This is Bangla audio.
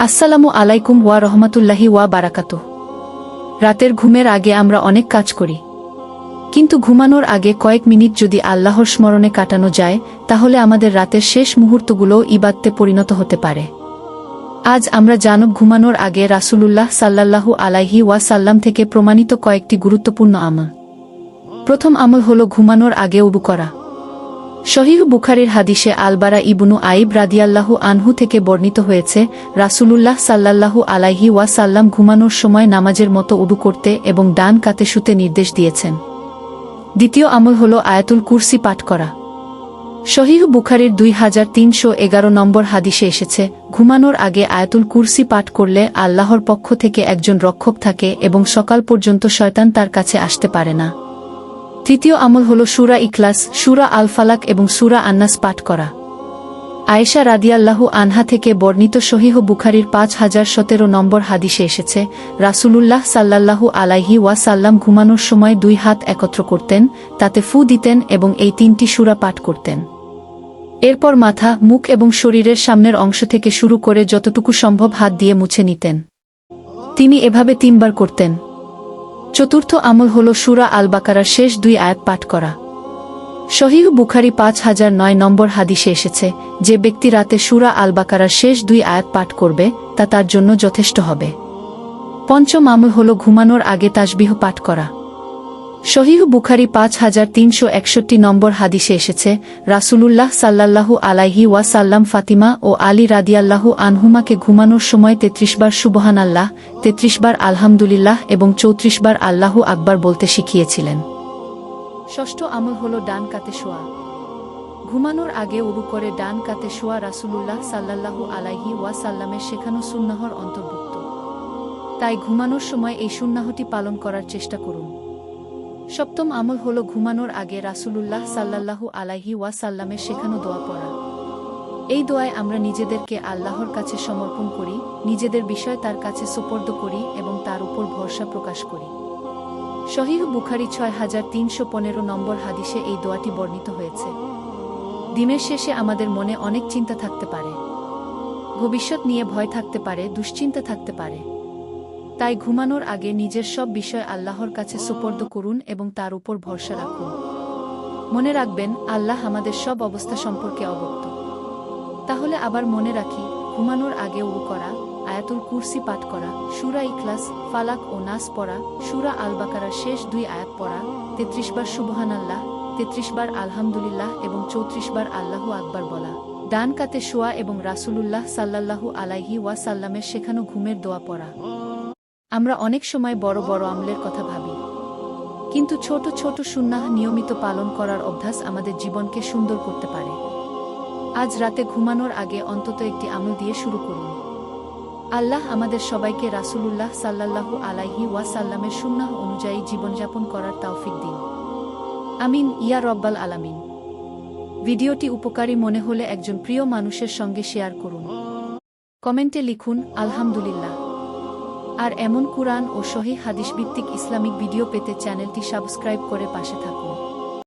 আসসালামু আলাইকুম ওয়া রহমাতুল্লাহি ওয়া বারাকাতুহু। রাতের ঘুমের আগে আমরা অনেক কাজ করি, কিন্তু ঘুমানোর আগে কয়েক মিনিট যদি আল্লাহর স্মরণে কাটানো যায়, তাহলে আমাদের রাতের শেষ মুহূর্তগুলোও ইবাদতে পরিণত হতে পারে। আজ আমরা জানব ঘুমানোর আগে রাসূলুল্লাহ সাল্লাল্লাহু আলাইহি ওয়াসাল্লাম থেকে প্রমাণিত কয়েকটি গুরুত্বপূর্ণ আমল। প্রথম আমল হল ঘুমানোর আগে ওযু করা। সহিহ বুখারীর হাদিসে আল-বারা ইবনু আইব রাদিয়াল্লাহু আনহু থেকে বর্ণিত হয়েছে, রাসূলুল্লাহ সাল্লাল্লাহু আলাইহি ওয়াসাল্লাম ঘুমানোর সময় নামাজের মতো ওযু করতে এবং ডান কাতে শুতে নির্দেশ দিয়েছেন। দ্বিতীয় আমল হল আয়াতুল কুরসি পাঠ করা। সহিহ বুখারীর 2311 নম্বর হাদিসে এসেছে, ঘুমানোর আগে আয়াতুল কুরসি পাঠ করলে আল্লাহর পক্ষ থেকে একজন রক্ষক থাকে এবং সকাল পর্যন্ত শয়তান তার কাছে আসতে পারে না। তৃতীয় আমল হল সূরা ইখলাস, সূরা আল ফালাক এবং সূরা আন-নাস পাঠ করা। আয়েশা রাদিয়াল্লাহু আনহা থেকে বর্ণিত সহিহ বুখারীর 5017 নম্বর হাদিসে এসেছে, রাসূলুল্লাহ সাল্লাল্লাহু আলাইহি ওয়াসাল্লাম ঘুমানোর সময় দুই হাত একত্র করতেন, তাতে ফু দিতেন এবং এই তিনটি সূরা পাঠ করতেন। এরপর মাথা, মুখ এবং শরীরের সামনের অংশ থেকে শুরু করে যতটুকু সম্ভব হাত দিয়ে মুছে নিতেন। তিনি এভাবে 3 বার করতেন। চতুর্থ আমল হল সূরা আল বাকারার শেষ 2 আয়াত পাঠ করা। সহিহ বুখারী 5009 নম্বর হাদিসে এসেছে, যে ব্যক্তি রাতে সূরা আল বাকারার শেষ 2 আয়াত পাঠ করবে, তা তার জন্য যথেষ্ট হবে। পঞ্চম আমল হল ঘুমানোর আগে তাসবিহ পাঠ করা। সহিহ বুখারী 5361 নম্বর হাদিসে এসেছে, রাসূলুল্লাহ সাল্লাল্লাহু আলাইহি ওয়াসাল্লাম ফাতিমা ও আলী রাদিয়াল্লাহু আনহুমাকে ঘুমানোর সময় 33 বার সুবহানাল্লাহ, 33 বার আলহামদুলিল্লাহ এবং 34 বার আল্লাহু আকবার বলতে শিখিয়েছিলেন। ষষ্ঠ আমল হল ডান কাতে শোয়া। ঘুমানোর আগে ওযু করে ডান কাতে শোয়া রাসূলুল্লাহ সাল্লাল্লাহু আলাইহি ওয়াসাল্লামের শেখানো সুন্নাহর অন্তর্ভুক্ত। তাই ঘুমানোর সময় এই সুন্নাহটি পালন করার চেষ্টা করুন। সপ্তম আমল হল ঘুমানোর আগে রাসূলুল্লাহ সাল্লাল্লাহু আলাইহি ওয়াসাল্লামের শেখানো দোয়া পড়া। এই দোয়ায় আমরা নিজেদেরকে আল্লাহর কাছে সমর্পণ করি, নিজেদের বিষয় তার কাছে সুপর্দ করি এবং তার উপর ভরসা প্রকাশ করি। সহিহ বুখারী 6315 নম্বর হাদিসে এই দোয়াটি বর্ণিত হয়েছে। দিনের শেষে আমাদের মনে অনেক চিন্তা থাকতে পারে, ভবিষ্যৎ নিয়ে ভয় থাকতে পারে, দুশ্চিন্তা থাকতে পারে। তাই ঘুমানোর আগে নিজের সব বিষয় আল্লাহর কাছে সুপর্দ করুন এবং তার উপর ভরসা রাখুন। মনে রাখবেন, আল্লাহ আমাদের সব অবস্থা সম্পর্কে অবগত। তাহলে আবার মনে রাখি, ঘুমানোর আগে ওযু করা, আয়াতুল কুরসি পাঠ করা, সূরা ইখলাস, ফালাক ও নাস পড়া, সূরা আল বাকারার শেষ 2 আয়াত পড়া, 33 বার সুবহানাল্লাহ, 33 বার আলহামদুলিল্লাহ এবং 34 বার আল্লাহু আকবার বলা, ডান কাতে শোয়া এবং রাসূলুল্লাহ সাল্লাল্লাহু আলাইহি ওয়াসাল্লামের শেখানো ঘুমের দোয়া পড়া। আমরা অনেক সময় বড় বড় আমলের কথা ভাবি, কিন্তু ছোট ছোট সুন্নাহ নিয়মিত পালন করার অভ্যাস আমাদের জীবনকে সুন্দর করতে পারে। আজ রাতে ঘুমানোর আগে অন্তত একটি আমল দিয়ে শুরু করুন। আল্লাহ আমাদের সবাইকে রাসূলুল্লাহ সাল্লাল্লাহু আলাইহি ওয়াসাল্লামের সুন্নাহ অনুযায়ী জীবনযাপন করার তৌফিক দিন। আমিন ইয়া রব্বাল আলামিন। ভিডিওটি উপকারী মনে হলে একজন প্রিয় মানুষের সঙ্গে শেয়ার করুন। কমেন্টে লিখুন আলহামদুলিল্লাহ। আর এমন কুরআন ও সহিহ হাদিস ভিত্তিক ইসলামিক ভিডিও পেতে চ্যানেলটি সাবস্ক্রাইব করে পাশে থাকুন।